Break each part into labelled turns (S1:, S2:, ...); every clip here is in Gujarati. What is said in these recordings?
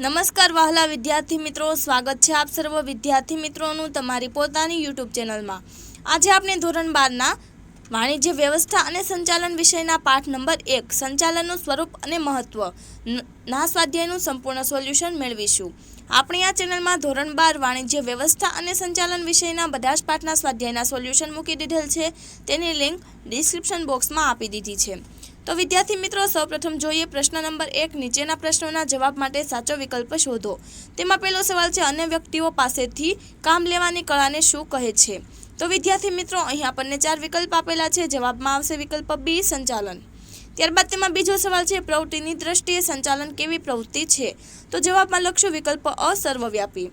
S1: નમસ્કાર વહાલા વિદ્યાર્થી મિત્રો, સ્વાગત છે આપ સર્વ વિદ્યાર્થી મિત્રોનું તમારી પોતાની યુટ્યુબ ચેનલમાં। આજે આપણે ધોરણ 12ના વાણિજ્ય વ્યવસ્થા અને સંચાલન વિષયના પાઠ નંબર 1 સંચાલનનું સ્વરૂપ અને મહત્વ ના સ્વાધ્યાયનું સંપૂર્ણ સોલ્યુશન મેળવીશું। આપણી આ ચેનલમાં ધોરણ 12 વાણિજ્ય વ્યવસ્થા અને સંચાલન વિષયના બધા જ પાઠના સ્વાધ્યાયના સોલ્યુશન મૂકી દીધેલ છે। તેની લિંક ડિસ્ક્રિપ્શન બોક્સમાં આપી દીધી છે। तो विद्यार्थी मित्रों सौप्रथम जोईए प्रश्न नंबर 1। नीचेना प्रश्नोना जवाब माटे साचो विकल्प शोधो। तेमां पहेलो सवाल छे अन्य व्यक्तिओ पासेथी काम लेवानी कळाने शुं कहे छे। तो विद्यार्थी मित्रों अहीं आपणने 4 विकल्प आपेला छे। जवाबमां आवशे विकल्प बी संचालन। त्यारबाद तेमां बीजो सवाल छे प्रवृत्तिनी दृष्टिए संचालन केवी प्रवृत्ति छे। तो जवाबमां लखशुं विकल्प अ सर्वव्यापी।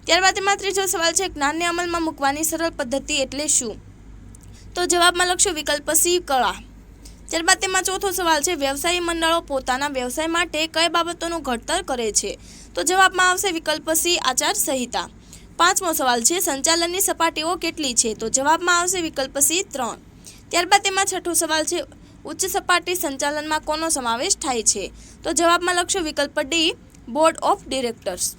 S1: त्यारबाद तेमां त्रीजो सवाल छे ज्ञानने अमलमां मूकवानी सरळ पद्धति एटले शुं। तो जवाबमां लखशुं विकल्प सी कला। त्यारबाद तेमां चौथो सवाल है व्यवसायी मंडळो पोताना व्यवसाय माटे कई बाबतोनुं घडतर करे छे। तो जवाबमां आवशे विकल्प सी आचार संहिता। पांचमो सवाल है संचालननी सपाटीओ केटली छे। तो जवाबमां आवशे विकल्प सी 3। त्यारबाद तेमां छठो सवाल है उच्च सपाटी संचालनमां कोनो समावेश थाय छे। तो जवाबमां लखशो विकल्प डी बोर्ड ऑफ डिरेक्टर्स।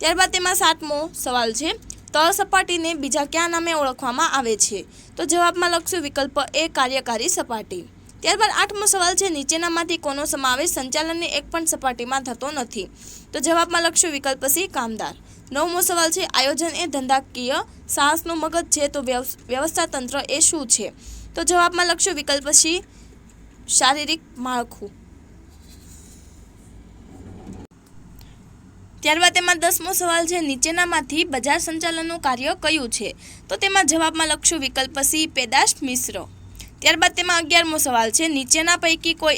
S1: त्यारबाद तेमां सातमो सवाल है तळ सपाटीने बीजा क्या नामे ओळखवामां आवे छे। तो जवाबमां लखशो विकल्प ए कार्यकारी सपाटी। त्यारबाद आठमो सवाल है नीचेनामांथी कोनो समावेश संचालननी एक पण सपाटीमां थतो नथी। तो जवाबमां लखशो विकल्प सी कामदार। नवमो सवाल है आयोजन ए धंधाकीय साहसनुं मगज छे। तो व्यवस्था तंत्र ए शुं छे। तो जवाबमां लखशो विकल्प सी शारीरिक माळखुं। त्यारबाद तेमां 10मो सवाल है नीचेनामांथी बजार संचालननुं कार्य कयुं छे। तो तेमां जवाबमां लखशो विकल्प सी पेदाश मिश्र। त्यारबाद तेमां 11मो सवाल है नीचेना पैकी कोई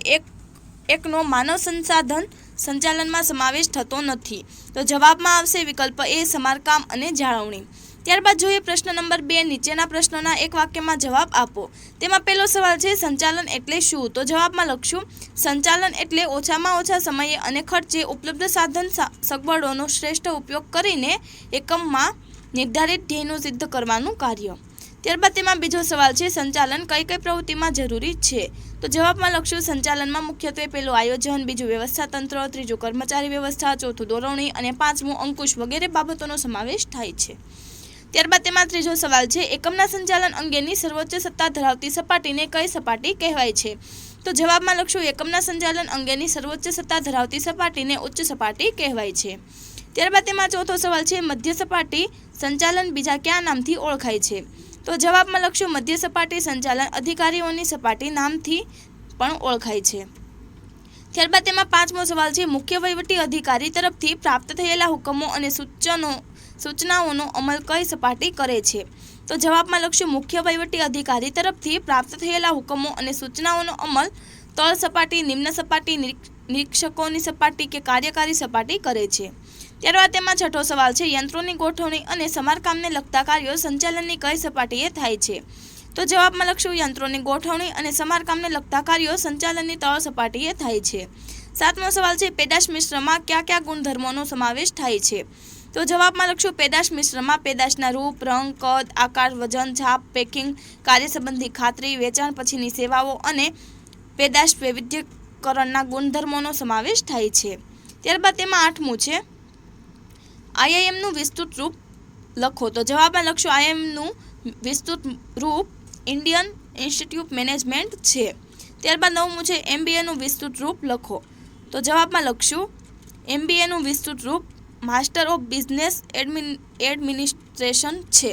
S1: एकनो मानव संसाधन संचालन में समावेश थतो नथी। तो जवाबमां आवशे विकल्प ए समारकाम अने जाळवणी। त्यारबाद जोईए प्रश्न नंबर 2। नीचेना प्रश्नोना एक वाक्य में जवाब आपो। तेमां पहेलो सवाल है संचालन एटले शुं। तो जवाबमां लखशुं संचालन एटले ओछामां ओछा समये अने खर्चे उपलब्ध साधन सगवडोनो श्रेष्ठ उपयोग करीने एकममां निर्धारित ध्येयनुं सिद्ध करवानुं कार्य। त्यारबाद तेमां बीजो सवाल है संचालन कई कई प्रवृत्ति में जरूरी है। तो जवाब में लखशुं संचालन में मुख्यत्वे पहेलुं आयोजन, बीजું व्यवस्था तंत्र, त्रीजुं कर्मचारी व्यवस्था, चौथुं दोरवणी अने पांचमुं अंकुश वगैरह बाबतोनो समावेश थाय छे। त्यारबाद तेमां त्रीजो सवाल है एकमना संचालन अंगेनी सर्वोच्च सत्ता धरावती सपाटीने कई सपाटी कहेवाय छे। तो जवाब में लखशुं एकमना संचालन अंगेनी सर्वोच्च सत्ता धरावती सपाटीने उच्च सपाटी कहेवाय छे। त्यारबाद तेमां चौथो सवाल है मध्य सपाटी संचालन बीजा क्या नामथी ओळखाय छे। तो जवाब में लखशुं मध्य सपाटी संचालन अधिकारीओनी सपाटी नामथी पण ओळखाय छे। त्यारबाद तेमां 5मो सवाल है मुख्य वहीवटी अधिकारी तरफथी प्राप्त थयेला हुकमों अने सूचनाओनो अमल कई सपाटी करे छे। तो जवाब में लखशुं मुख्य वहीवटी अधिकारी तरफथी प्राप्त थयेला हुकमों अने सूचनाओनो अमल तळ सपाटी, निम्न सपाटी, निरीक्षकोनी सपाटी के कार्यकारी सपाटी करे छे। त्यारबाद तेमां छठो सवाल है यंत्रोनी गोठवणी अने समारकामने लगता कार्यो संचालननी कई सपाटीए थाय छे। तो जवाब में लखशुं यंत्रोनी गोठवणी अने समारकामने लगता कार्यो संचालननी तळ सपाटीए थाय छे। 7मो सवाल है पेदाश मिश्रमा क्या क्या गुणधर्मोनो समावेश थाय छे। तो जवाब में लखशुं पेदाश मिश्रमा पेदाशना रूप, रंग, कद, आकार, वजन, छाप, पेकिंग, कार्य संबंधी खातरी, वेचाण पछीनी सेवाओं अने पेदाश वैविध्यकरणना गुणधर्मोनो समावेश थाय छे। त्यारबाद तेमां 8मुं छे आईआईएम નું વિસ્તૃત રૂપ લખો। તો જવાબમાં લખશો આઈઆઈએમ નું વિસ્તૃત રૂપ ઇન્ડિયન ઇન્સ્ટિટ્યૂટ મેનેજમેન્ટ છે। ત્યારબાદ 9મું છે એમબીએ નું વિસ્તૃત રૂપ લખો। તો જવાબમાં લખશું એમબીએ નું વિસ્તૃત રૂપ માસ્ટર ઓફ બિઝનેસ એડમિનિસ્ટ્રેશન છે।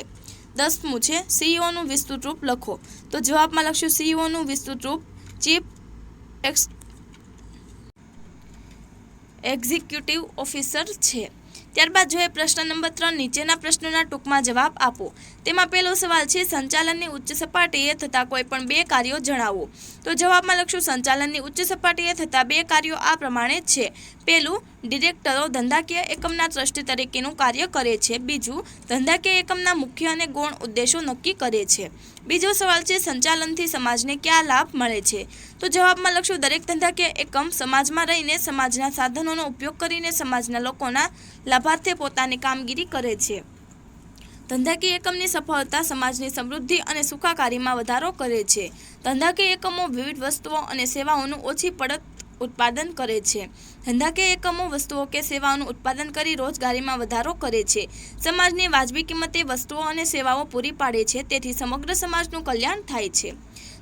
S1: 10મું છે સીઈઓ નું વિસ્તૃત રૂપ લખો। તો જવાબમાં લખશું સીઈઓ નું વિસ્તૃત રૂપ ચીફ એક્ઝિક્યુટિવ ઓફિસર છે। ત્યારબાદ જોઈએ પ્રશ્ન નંબર 3। નીચેના પ્રશ્નોના ટૂંકમાં જવાબ આપો। તેમાં પહેલો સવાલ છે સંચાલનની ઉચ્ચ સપાટીએ થતા કોઈ પણ બે કાર્યો જણાવો। તો જવાબમાં લખશું સંચાલનની ઉચ્ચ સપાટીએ થતા બે કાર્યો આ પ્રમાણે છે। પહેલું ડિરેક્ટરો ધંધાકીય એકમના ટ્રસ્ટી તરીકેનું કાર્ય કરે છે। બીજું ધંધાકીય એકમના મુખ્ય અને ગૌણ ઉદ્દેશો નક્કી કરે છે। બીજો સવાલ છે સંચાલનથી સમાજને क्या લાભ મળે છે। તો જવાબમાં લખશું દરેક ધંધાકીય એકમ સમાજમાં રહીને સમાજના સાધનોનો ઉપયોગ કરીને સમાજના લોકોના લાભાર્થે પોતાની કામગીરી કરે છે। ધંધાકીય એકમની સફળતા સમાજની સમૃદ્ધિ અને સુખાકારીમાં વધારો કરે છે। ધંધાકીય એકમો વિવિધ વસ્તુઓ અને સેવાઓનું ઓછી પડત ઉત્પાદન કરે છે। ધંધાકીય એકમો વસ્તુઓ કે સેવાઓનું ઉત્પાદન કરી રોજગારીમાં વધારો કરે છે। સમાજને વાજબી કિંમતે વસ્તુઓ અને સેવાઓ પૂરી પાડે છે, તેથી સમગ્ર સમાજનું કલ્યાણ થાય છે।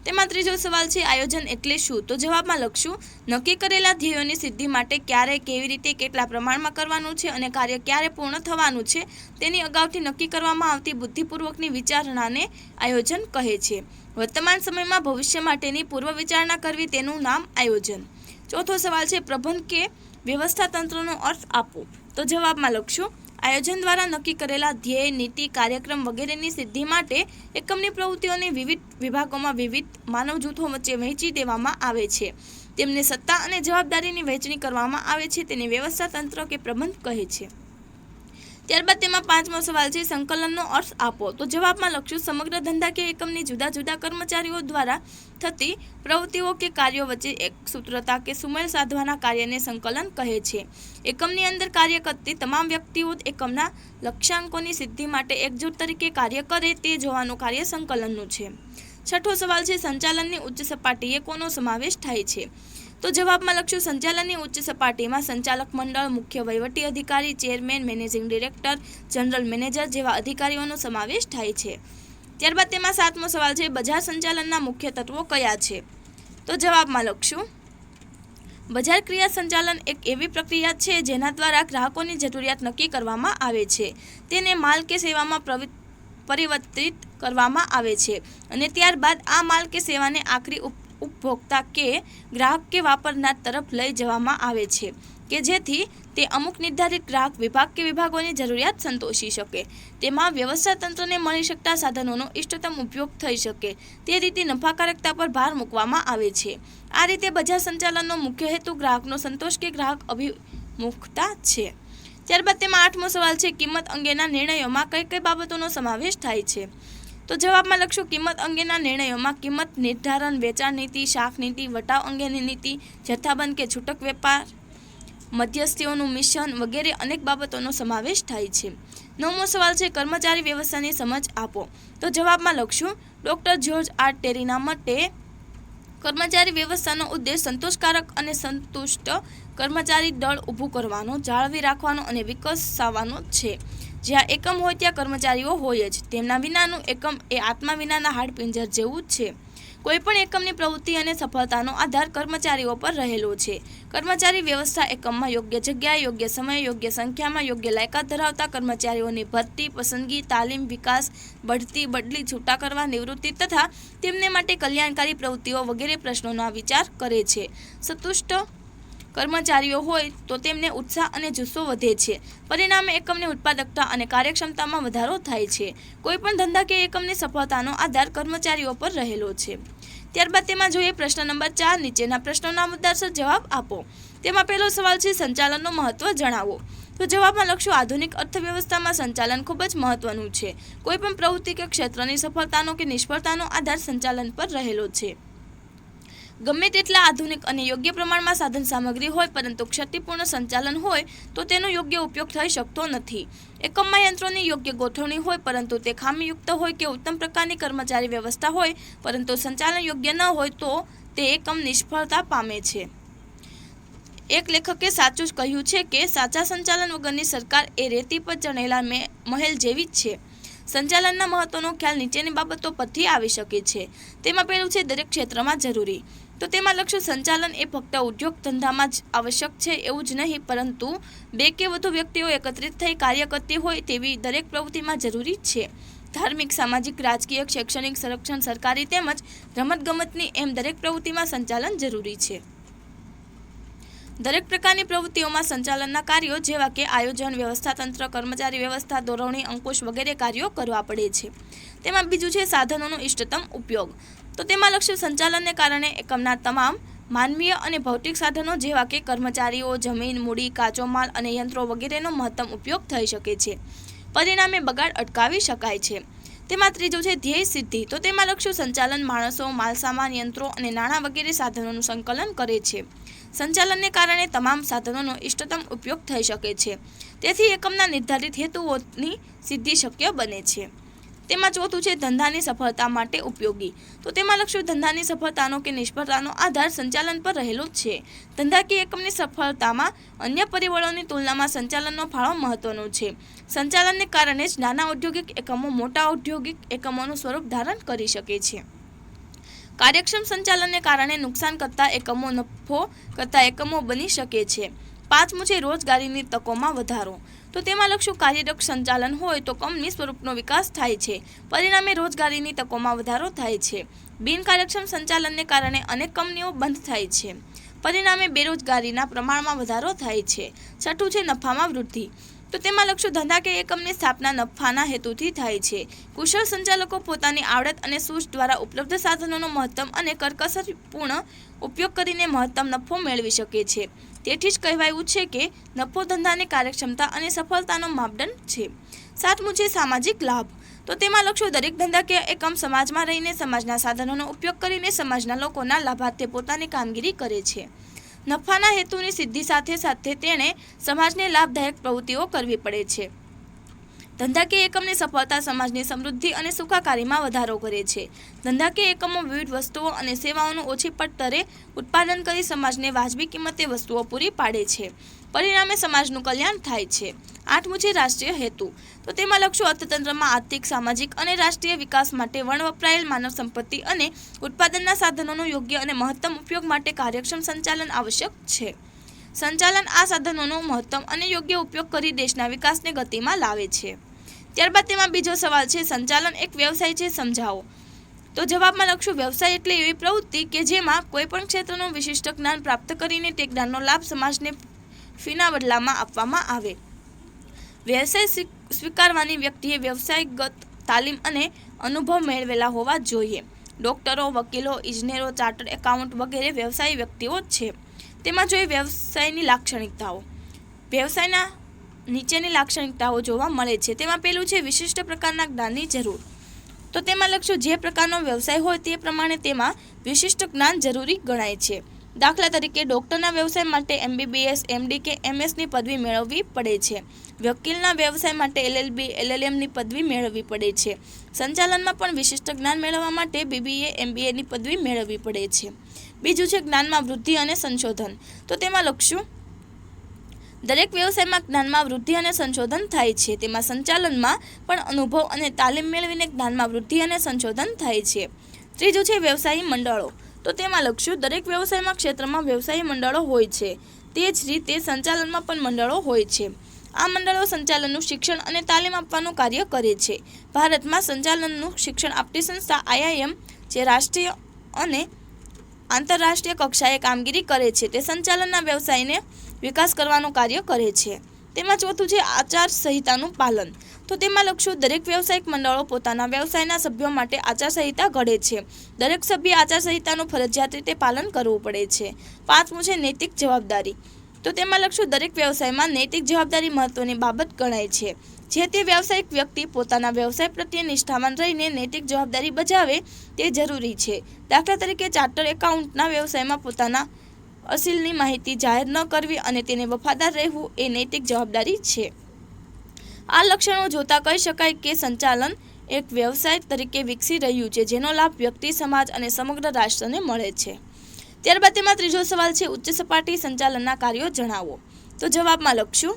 S1: તેમાં ત્રીજો સવાલ છે આયોજન એટલે શું? તો જવાબમાં લખશું નક્કી કરેલા ધ્યેયોની સિદ્ધિ માટે ક્યારે, કેવી રીતે, કેટલા પ્રમાણમાં કરવાનું છે અને કાર્ય ક્યારે પૂર્ણ થવાનું છે તેની અગાઉથી નક્કી કરવામાં આવતી બુદ્ધિપૂર્વકની વિચારણાને આયોજન કહે છે। વર્તમાન સમયમાં ભવિષ્ય માટેની પૂર્વ વિચારણા કરવી તેનું નામ આયોજન। ચોથો સવાલ છે પ્રબંધ કે વ્યવસ્થા તંત્રનો અર્થ આપો। તો જવાબમાં લખશું આયોજન દ્વારા નક્કી કરેલા ધ્યેય, નીતિ, કાર્યક્રમ વગેરેની સિદ્ધિ માટે એકમની પ્રવૃત્તિઓને વિવિધ વિભાગોમાં વિવિધ માનવ જૂથો વચ્ચે વહેંચી દેવામાં આવે છે। તેમને સત્તા અને જવાબદારીની વહેંચણી કરવામાં આવે છે, તેને વ્યવસ્થા તંત્ર કે પ્રબંધ કહે છે। ત્યારબાદ તેમાં પાંચમો સવાલ છે સંકલનનો અર્થ આપો। તો જવાબમાં લખશું સમગ્ર ધંધાકીય એકમની જુદા જુદા કર્મચારીઓ દ્વારા થતી પ્રવૃત્તિઓ કે કાર્યો વચ્ચે એક સૂત્રતા કે સુમેળ સાધવાના કાર્યને સંકલન કહે છે। એકમની અંદર કાર્ય કરતી તમામ વ્યક્તિઓ એકમના લક્ષ્યાંકોની સિદ્ધિ માટે એકજૂટ તરીકે કાર્ય કરે તે જોવાનું કાર્ય સંકલનનું છે। છઠ્ઠો સવાલ છે સંચાલનની ઉચ્ચ સપાટીએ કોનો સમાવેશ થાય છે? તો જવાબમાં લખશું સંચાલનની ઉચ્ચ સપાટીમાં સંચાલક મંડળ, મુખ્ય વહીવટી અધિકારી, chairman, managing director, general manager જેવા અધિકારીઓનો સમાવેશ થાય છે। ત્યારબાદ તેમાં સાતમો સવાલ છે બજાર સંચાલનના મુખ્ય તત્વો કયા છે? તો જવાબમાં લખશું બજાર ક્રિયા સંચાલન એક એવી પ્રક્રિયા છે જેના દ્વારા ગ્રાહકોની જરૂરિયાત નક્કી કરવામાં આવે છે, તેને માલ કે સેવામાં પરિવર્તિત કરવામાં આવે છે અને ત્યારબાદ આ માલ કે સેવાને આખરી ઉપભોક્તા કે ગ્રાહક કે વાપરનાર તરફ લઈ જવામાં આવે છે કે જેથી તે અમુક નિર્ધારિત ગ્રાહક વિભાગ કે વિભાગોની જરૂરિયાત સંતોષી શકે, તેમાં વ્યવસ્થા તંત્રને મળી શકતા સાધનોનો ઇષ્ટતમ ઉપયોગ થઈ શકે તે રીતે નફાકારકતા પર ભાર મૂકવામાં આવે છે। આ રીતે બજાર સંચાલનનો મુખ્ય હેતુ ગ્રાહકનો સંતોષ કે ગ્રાહક અભિમુખતા છે। ત્યારબાદ તેમાં આઠમો સવાલ છે કિંમત અંગેના નિર્ણયોમાં કઈ કઈ બાબતોનો સમાવેશ થાય છે? તો જવાબમાં લખશું કિંમત અંગેના નિર્ણયોમાં કિંમત નિર્ધારણ, વેચાણ નીતિ, શાક નીતિ, વટાવ અંગેની નીતિ, જથ્થાબંધ કે છૂટક વેપાર, મધ્યસ્થીઓનું મિશ્રણ વગેરે અનેક બાબતોનો સમાવેશ થાય છે। નવમો સવાલ છે કર્મચારી વ્યવસ્થાની સમજ આપો। તો જવાબમાં લખશું ડૉક્ટર જ્યોર્જ આર ટેરીના મતે કર્મચારી વ્યવસ્થાનો ઉદ્દેશ સંતોષકારક અને સંતુષ્ટ કર્મચારી દળ ઊભું કરવાનો, જાળવી રાખવાનો અને વિકસાવવાનો છે। જ્યાં એકમ હોય ત્યાં કર્મચારીઓ હોય જ, તેમના વિનાનું એકમ એ આત્મા વિનાના હાડપિંજર જેવું જ છે। કોઈપણ એકમની પ્રવૃત્તિ અને સફળતાનો આધાર કર્મચારીઓ પર રહેલો છે। કર્મચારી વ્યવસ્થા એકમમાં યોગ્ય જગ્યાએ, યોગ્ય સમયે, યોગ્ય સંખ્યામાં યોગ્ય લાયકાત ધરાવતા કર્મચારીઓની ભરતી, પસંદગી, તાલીમ, વિકાસ, બઢતી, બદલી, છૂટા કરવા, નિવૃત્તિ તથા તેમને માટે કલ્યાણકારી પ્રવૃત્તિઓ વગેરે પ્રશ્નોનો વિચાર કરે છે। સંતુષ્ટ કર્મચારીઓ હોય તો તેમને ઉત્સાહ અને જુસ્સો વધે છે, પરિણામે એકમની ઉત્પાદકતા અને કાર્યક્ષમતામાં વધારો થાય છે। કોઈપણ ધંધાકીય એકમની સફળતાનો આધાર કર્મચારીઓ પર રહેલો છે। ત્યારબાદ તેમાં જોઈએ પ્રશ્ન નંબર 4, નીચેના પ્રશ્નોના મુદ્દાસર જવાબ આપો। તેમાં પહેલો સવાલ છે સંચાલનનું મહત્વ જણાવો। તો જવાબમાં લખશું આધુનિક અર્થવ્યવસ્થામાં સંચાલન ખૂબ જ મહત્વનું છે। કોઈપણ પ્રવૃત્તિ કે ક્ષેત્રની સફળતાનો કે નિષ્ફળતાનો આધાર સંચાલન પર રહેલો છે। ગમે તેટલા આધુનિક અને યોગ્ય પ્રમાણમાં સાધન સામગ્રી હોય પરંતુ ક્ષતિપૂર્ણ સંચાલન હોય તો તેનો યોગ્ય ઉપયોગ થઈ શકતો નથી। એકમમાં યંત્રોની યોગ્ય ગોઠવણી હોય પરંતુ તે ખામીયુક્ત હોય કે ઉત્તમ પ્રકારની કર્મચારી વ્યવસ્થા હોય પરંતુ સંચાલન યોગ્ય ન હોય તો તે એકમ નિષ્ફળતા પામે છે। એક લેખકે સાચું જ કહ્યું છે કે સાચા સંચાલન વગરની સરકાર એ રેતી પર ચણેલા મહેલ જેવી જ છે। સંચાલનના મહત્વનો ખ્યાલ નીચેની બાબતો પરથી આવી શકે છે। તેમાં પહેલું છે દરેક ક્ષેત્રમાં જરૂરી। તો તેમાં લખશું સંચાલન એ ફક્ત ઉદ્યોગ ધંધામાં જ આવશ્યક છે એવું જ નહીં પરંતુ બે કે વધુ વ્યક્તિઓ એકત્રિત થઈ કાર્ય કરતી હોય તેવી દરેક પ્રવૃત્તિમાં જરૂરી છે। ધાર્મિક, સામાજિક, રાજકીય, શૈક્ષણિક, સંરક્ષણ, સરકારી તેમજ રમતગમતની એમ દરેક પ્રવૃત્તિમાં સંચાલન જરૂરી છે। દરેક પ્રકારની પ્રવૃત્તિઓમાં સંચાલનના કાર્યો જેવા કે આયોજન, વ્યવસ્થાતંત્ર, કર્મચારી વ્યવસ્થા, દોરવણી, અંકુશ વગેરે કાર્યો કરવા પડે છે। તેમાં બીજું છે સાધનોનો ઇષ્ટતમ ઉપયોગ। તો તેમાં લક્ષ્ય સંચાલનને કારણે એકમના તમામ માનવીય અને ભૌતિક સાધનો જેવા કે કર્મચારીઓ, જમીન, મૂડી, કાચો માલ અને યંત્રો વગેરેનો મહત્તમ ઉપયોગ થઈ શકે છે, પરિણામે બગાડ અટકાવી શકાય છે। તેમાં ત્રીજું છે ધ્યેય સિદ્ધિ। તો તેમાં લક્ષ્ય સંચાલન માણસો, માલસામાન, યંત્રો અને નાણાં વગેરે સાધનોનું સંકલન કરે છે। સંચાલનને કારણે તમામ સાધનોનો ઇષ્ટતમ ઉપયોગ થઈ શકે છે, તેથી એકમના નિર્ધારિત હેતુઓની સિદ્ધિ શક્ય બને છે। તેમાં ચોથું છે ધંધાની સફળતા માટે ઉપયોગી. તો તેમાં લખશું ધંધાની સફળતાનો કે નિષ્ફળતાનો આધાર સંચાલન પર રહેલો છે. ધંધાકીય એકમની સફળતામાં અન્ય પરિબળોની તુલનામાં સંચાલનનો ફાળો મહત્વનો છે. સંચાલનને કારણે જ નાના ઔદ્યોગિક એકમો મોટા ઔદ્યોગિક એકમોનું સ્વરૂપ ધારણ કરી શકે છે. કાર્યક્ષમ સંચાલનને કારણે નુકસાન કરતા એકમો નફો કરતા એકમો બની શકે છે. પાંચમું છે રોજગારીની તકોમાં વધારો. તો તેમાં લખશું કાર્યદક્ષ સંચાલન હોય તો કંપની સ્વરૂપનો વિકાસ થાય છે, પરિણામે રોજગારીની તકોમાં વધારો થાય છે. બિનકાર્યક્ષમ સંચાલનને કારણે અનેક કંપનીઓ બંધ થાય છે, પરિણામે બેરોજગારીના પ્રમાણમાં વધારો થાય છે. છઠ્ઠું છે નફામાં વૃદ્ધિ. તો તેમાં લખશું ધંધાકીય એકમની સ્થાપના નફાના હેતુથી થાય છે. કુશળ સંચાલકો પોતાની આવડત અને સૂઝ દ્વારા ઉપલબ્ધ સાધનોનો મહત્તમ અને કરકસરપૂર્ણ ઉપયોગ કરીને મહત્તમ નફો મેળવી શકે છે. તેથી જ કહેવાયું છે કે નફો ધંધાની કાર્યક્ષમતા અને સફળતાનો માપદંડ છે. સાતમું છે સામાજિક લાભ. તો તેમાં લખશું દરેક ધંધાકીય એકમ સમાજમાં રહીને સમાજના સાધનોનો ઉપયોગ કરીને સમાજના લોકોના લાભાર્થે પોતાની કામગીરી કરે છે. નફાના હેતુની સિદ્ધિ સાથે સાથે તેણે સમાજને લાભદાયક પ્રવૃત્તિઓ કરવી પડે છે. ધંધાકીય એકમની સફળતા સમાજની સમૃદ્ધિ અને સુખાકારીમાં વધારો કરે છે. ધંધાકીય એકમો વિવિધ વસ્તુઓ અને સેવાઓનું ઓછી પડતરે ઉત્પાદન કરી સમાજને વાજબી કિંમતે વસ્તુઓ પૂરી પાડે છે, પરિણામે સમાજનું કલ્યાણ થાય છે. આઠમું છે રાષ્ટ્રીય હેતુ. તો તેમાં લખશું અર્થતંત્રમાં આર્થિક, સામાજિક અને રાષ્ટ્રીય વિકાસ માટે વપરાયેલ માનવ સંપત્તિ અને ઉત્પાદનના સાધનોનો યોગ્ય અને મહત્તમ ઉપયોગ માટે કાર્યક્ષમ સંચાલન આવશ્યક છે. સંચાલન આ સાધનોનો મહત્તમ અને યોગ્ય ઉપયોગ કરી દેશના વિકાસને ગતિમાં લાવે છે. ત્યારબાદ તેમાં બીજો સવાલ છે સંચાલન એક વ્યવસાય છે, સમજાવો. તો જવાબમાં લખશું વ્યવસાય એટલે એવી પ્રવૃત્તિ કે જેમાં કોઈપણ ક્ષેત્રનું વિશિષ્ટ જ્ઞાન પ્રાપ્ત કરીને તે જ્ઞાનનો લાભ સમાજને ફીના બદલામાં આપવામાં આવે. વ્યવસાય સ્વીકારવાની વ્યક્તિએ વ્યવસાયગત તાલીમ અને અનુભવ મેળવેલા હોવા જોઈએ. ડોક્ટરો, વકીલો, ઇજનેરો, ચાર્ટર્ડ એકાઉન્ટ વગેરે વ્યવસાયી વ્યક્તિઓ છે. તેમાં જોઈએ વ્યવસાયની લાક્ષણિકતાઓ. વ્યવસાયના નીચેની લાક્ષણિકતાઓ જોવા મળે છે. તેમાં પહેલું છે વિશિષ્ટ પ્રકારના જ્ઞાનની જરૂર. તો તેમાં લખશું જે પ્રકારનો વ્યવસાય હોય તે પ્રમાણે તેમાં વિશિષ્ટ જ્ઞાન જરૂરી ગણાય છે. દાખલા તરીકે ડૉક્ટરના વ્યવસાય માટે MBBS, MD કે MS ની પદવી મેળવવી પડે છે. વકીલના વ્યવસાય માટે LLB, LLMની પદવી મેળવવી પડે છે. સંચાલનમાં પણ વિશિષ્ટ જ્ઞાન મેળવવા માટે BBA, MBAની પદવી મેળવવી પડે છે. બીજું છે જ્ઞાનમાં વૃદ્ધિ અને સંશોધન. તો તેમાં લખશું દરેક વ્યવસાયમાં જ્ઞાનમાં વૃદ્ધિ અને સંશોધન થાય છે. તેમાં સંચાલનમાં પણ અનુભવ અને તાલીમ મેળવીને જ્ઞાનમાં વૃદ્ધિ અને સંશોધન થાય છે. ત્રીજું છે વ્યવસાયી મંડળો. તો તેમાં લખશું દરેક વ્યવસાયમાં ક્ષેત્રમાં વ્યવસાયી મંડળો હોય છે, તે જ રીતે સંચાલનમાં પણ મંડળો હોય છે. આ મંડળો સંચાલનનું શિક્ષણ અને તાલીમ આપવાનું કાર્ય કરે છે. ભારતમાં સંચાલનનું શિક્ષણ આપતી સંસ્થા IIM જે રાષ્ટ્રીય અને આંતરરાષ્ટ્રીય કક્ષાએ કામગીરી કરે છે, તે સંચાલનના વ્યવસાયને વિકાસ કરવાનું કાર્ય કરે છે. તેમાં ચોથું છે આચાર સંહિતાનું પાલન. તો તેમાં લખશું દરેક વ્યવસાયિક મંડળો પોતાના વ્યવસાયના સભ્યો માટે આચાર સંહિતા ઘડે છે. દરેક સભ્ય આચાર સંહિતાનું ફરજિયાત રીતે પાલન કરવું પડે છે. પાંચમું છે નૈતિક જવાબદારી. તો તેમાં લખશું દરેક વ્યવસાયમાં નૈતિક જવાબદારી મહત્વની બાબત ગણાય છે. જે તે વ્યવસાયિક વ્યક્તિ પોતાના વ્યવસાય પ્રત્યે નિષ્ઠાવાન રહીને નૈતિક જવાબદારી બજાવે તે જરૂરી છે. દાખલા તરીકે ચાર્ટર્ડ એકાઉન્ટના વ્યવસાયમાં પોતાના અસીલની માહિતી જાહેર ન કરવી અને તેને વફાદાર રહેવું એ નૈતિક જવાબદારી છે. આ લક્ષણો જોતા કહી શકાય કે સંચાલન એક વ્યવસાય તરીકે વિકસી રહ્યું છે, જેનો લાભ વ્યક્તિ, સમાજ અને સમગ્ર રાષ્ટ્રને મળે છે. ત્યારબાદ તેમાં ત્રીજો સવાલ છે ઉચ્ચ સપાટી સંચાલનના કાર્યો જણાવો. તો જવાબમાં લખશું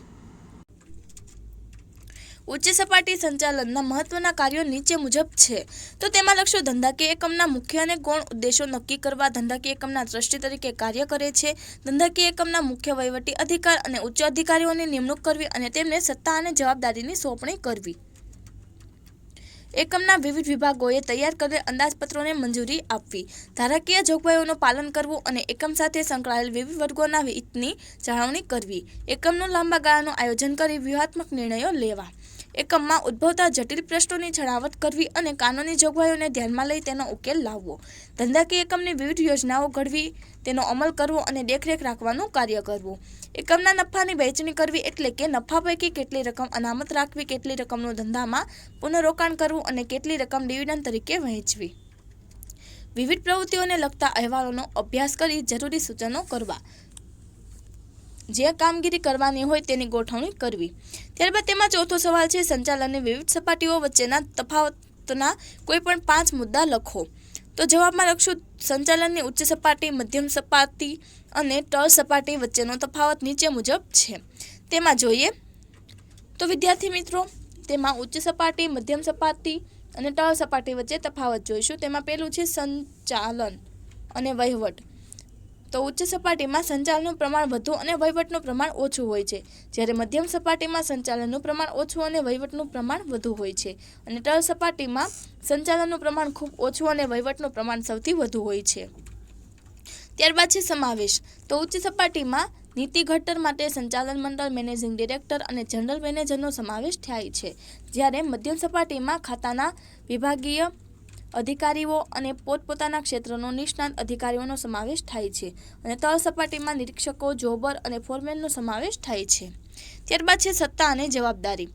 S1: ઉચ્ચ સપાટી સંચાલનના મહત્વના કાર્યો નીચે મુજબ છે. તો તેમાં લખશું ધંધાકીય એકમના મુખ્ય અને ગૌણ ઉદ્દેશો નક્કી કરવા, ધંધાકીય એકમના ટ્રસ્ટી તરીકે કાર્ય કરે છે, ધંધાકીય એકમના મુખ્ય વહીવટી અધિકાર અને ઉચ્ચ અધિકારીઓની નિમણૂક કરવી અને તેમને સત્તા અને જવાબદારીની સોંપણી કરવી. એકમના વિવિધ વિભાગોએ તૈયાર કરેલ અંદાજપત્રોને મંજૂરી આપવી, ધારાકીય જોગવાઈઓનું પાલન કરવું અને એકમ સાથે સંકળાયેલ વિવિધ વર્ગોના હિતની જાળવણી કરવી. એકમનું લાંબા ગાળાનું આયોજન કરી વ્યૂહાત્મક નિર્ણયો લેવા. એકમમાં ઉદ્ભવતા જટિલ પ્રશ્નોની છણાવટ કરવી અને કાનૂની જોગવાઈઓને ધ્યાનમાં લઈ તેનો ઉકેલ લાવવો. ધંધાકીય એકમની વિવિધ યોજનાઓ ઘડવી, તેનો અમલ કરવો અને દેખરેખ રાખવાનું કાર્ય કરવું. એકમના નફાની વહેંચણી કરવી એટલે કે નફા પૈકી કેટલી રકમ અનામત રાખવી, કેટલી રકમનું ધંધામાં પુનઃરોકાણ કરવું અને કેટલી રકમ ડિવિડન્ડ તરીકે વહેંચવી. વિવિધ પ્રવૃત્તિઓને લગતા અહેવાલોનો અભ્યાસ કરી જરૂરી સૂચનો કરવા. જે કામગીરી કરવાની હોય તેની ગોઠવણી કરવી. ત્યારબાદ તેમાં ચોથો સવાલ છે સંચાલનની વિવિધ સપાટીઓ વચ્ચેના તફાવત ઉપરોક્તના કોઈ પણ 5 મુદ્દા લખો. તો જવાબમાં લખશું સંચાલનની ઉચ્ચ સપાટી, મધ્યમ સપાટી અને તળ સપાટી વચ્ચેનો તફાવત નીચે મુજબ છે. તેમાં જોઈએ તો વિદ્યાર્થી મિત્રો, તેમાં ઉચ્ચ સપાટી, મધ્યમ સપાટી અને તળ સપાટી વચ્ચે તફાવત જોઈશું. તેમાં પહેલું છે સંચાલન અને વહીવટ. તો ઉચ્ચ સપાટીમાં સંચાલનનું પ્રમાણ વધુ અને વહીવટનું પ્રમાણ ઓછું હોય છે, જ્યારે મધ્યમ સપાટીમાં સંચાલનનું પ્રમાણ ઓછું અને વહીવટનું પ્રમાણ વધુ હોય છે, અને તળ સપાટીમાં સંચાલનનું પ્રમાણ ખૂબ ઓછું અને વહીવટનું પ્રમાણ સૌથી વધુ હોય છે. ત્યારબાદ છે સમાવેશ. તો ઉચ્ચ સપાટીમાં નીતિ ઘડતર માટે સંચાલન મંડળ, મેનેજિંગ ડિરેક્ટર અને જનરલ મેનેજરનો સમાવેશ થાય છે, જ્યારે મધ્યમ સપાટીમાં ખાતાના વિભાગીય અધિકારીઓ અને પોતપોતાના ક્ષેત્રનો નિષ્ણાત અધિકારીઓનો સમાવેશ થાય છે, અને તળ સપાટીમાં નિરીક્ષકો, જોબર અને ફોરમેનનો સમાવેશ થાય છે. ત્યારબાદ છે સત્તા અને જવાબદારી.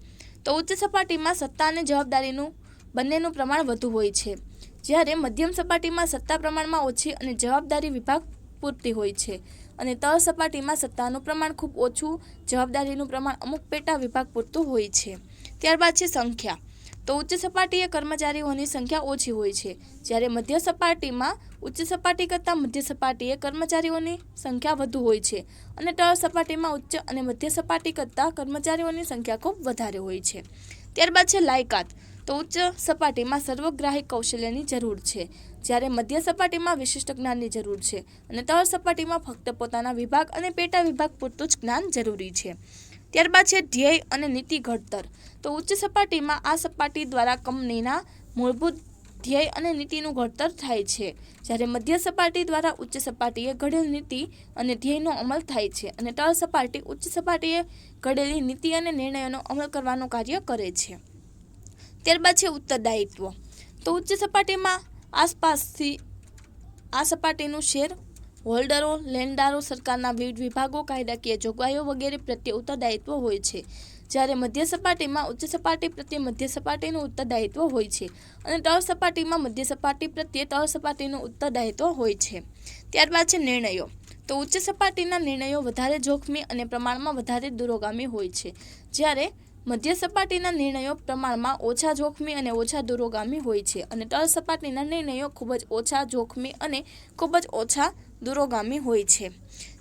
S1: તો ઉચ્ચ સપાટીમાં સત્તા અને જવાબદારીનું બંનેનું પ્રમાણ વધુ હોય છે, જ્યારે મધ્યમ સપાટીમાં સત્તા પ્રમાણમાં ઓછી અને જવાબદારી વિભાગ પૂરતી હોય છે, અને તળ સપાટીમાં સત્તાનું પ્રમાણ ખૂબ ઓછું, જવાબદારીનું પ્રમાણ અમુક પેટા વિભાગ પૂરતું હોય છે. ત્યારબાદ છે સંખ્યા. તો ઉચ્ચ સપાટીએ કર્મચારીઓની સંખ્યા ઓછી હોય છે, જ્યારે મધ્ય સપાટીમાં ઉચ્ચ સપાટી કરતાં મધ્ય સપાટીએ કર્મચારીઓની સંખ્યા વધુ હોય છે, અને તળ સપાટીમાં ઉચ્ચ અને મધ્ય સપાટી કરતાં કર્મચારીઓની સંખ્યા ખૂબ વધારે હોય છે. ત્યારબાદ છે લાયકાત. તો ઉચ્ચ સપાટીમાં સર્વગ્રાહી કૌશલ્યની જરૂર છે, જ્યારે મધ્ય સપાટીમાં વિશિષ્ટ જ્ઞાનની જરૂર છે, અને તળ સપાટીમાં ફક્ત પોતાના વિભાગ અને પેટા વિભાગ પૂરતું જ જ્ઞાન જરૂરી છે. ત્યારબાદ છે ધ્યેય અને નીતિ ઘડતર. તો ઉચ્ચ સપાટીમાં આ સપાટી દ્વારા કંપનીના મૂળભૂત ધ્યેય અને નીતિનું ઘડતર થાય છે, જ્યારે મધ્ય સપાટી દ્વારા ઉચ્ચ સપાટીએ ઘડેલ નીતિ અને ધ્યેયનો અમલ થાય છે, અને તળ સપાટી ઉચ્ચ સપાટીએ ઘડેલી નીતિ અને નિર્ણયોનો અમલ કરવાનું કાર્ય કરે છે. ત્યારબાદ છે ઉત્તરદાયિત્વ. તો ઉચ્ચ સપાટીમાં આસપાસથી આ સપાટીનું શેર હોલ્ડરો, લેણદારો, સરકારના વિવિધ વિભાગો, કાયદાકીય જોગવાઈઓ વગેરે પ્રત્યે ઉત્તરદાયિત્વ હોય છે, જ્યારે મધ્ય સપાટીમાં ઉચ્ચ સપાટી પ્રત્યે મધ્ય સપાટીનું ઉત્તરદાયિત્વ હોય છે, અને તળ સપાટીમાં મધ્ય સપાટી પ્રત્યે તળ સપાટીનું ઉત્તરદાયિત્વ હોય છે. ત્યારબાદ છે નિર્ણયો. તો ઉચ્ચ સપાટીના નિર્ણયો વધારે જોખમી અને પ્રમાણમાં વધારે દૂરોગામી હોય છે, જ્યારે મધ્ય સપાટીના નિર્ણયો પ્રમાણમાં ઓછા જોખમી અને ઓછા દૂરોગામી હોય છે, અને તળ સપાટીના નિર્ણયો ખૂબ જ ઓછા જોખમી અને ખૂબ જ ઓછા દૂરોગામી હોય છે.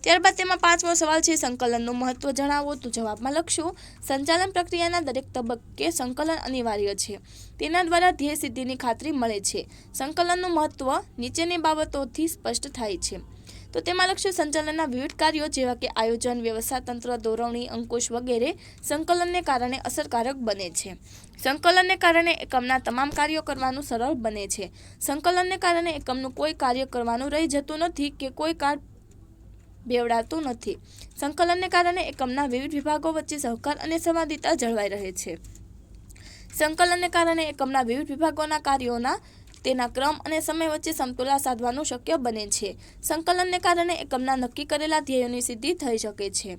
S1: ત્યારબાદ તેમાં 5મો સવાલ છે સંકલનનું મહત્વ જણાવો. તો જવાબમાં લખશું સંચાલન પ્રક્રિયાના દરેક તબક્કે સંકલન અનિવાર્ય છે, તેના દ્વારા ધ્યેય સિદ્ધિની ખાતરી મળે છે. સંકલનનું મહત્વ નીચેની બાબતોથી સ્પષ્ટ થાય છે. તો તેમાં લખશું સંચાલનના વિવિધ કાર્યો જેવા કે આયોજન, વ્યવસ્થાતંત્ર, દોરવણી, અંકુશ વગેરે સંકલનને કારણે અસરકારક બને છે. સંકલનને કારણે એકમના તમામ કાર્યો કરવાનું સરળ બને છે. સંકલનને કારણે એકમનું કોઈ કાર્ય કરવાનું રહી જતું નથી કે કોઈ કાર્ય બેવડાતું નથી. સંકલનને કારણે એકમના વિવિધ વિભાગો વચ્ચે સહકાર અને સંવાદિતા જળવાઈ રહે છે. સંકલનને કારણે એકમના વિવિધ વિભાગોના કાર્યોના તેના ક્રમ અને સમય વચ્ચે સમતુલા સાધવાનું શક્ય બને છે. સંકલનને કારણે એકમના નક્કી કરેલા ધ્યેયોની સિદ્ધિ થઈ શકે છે.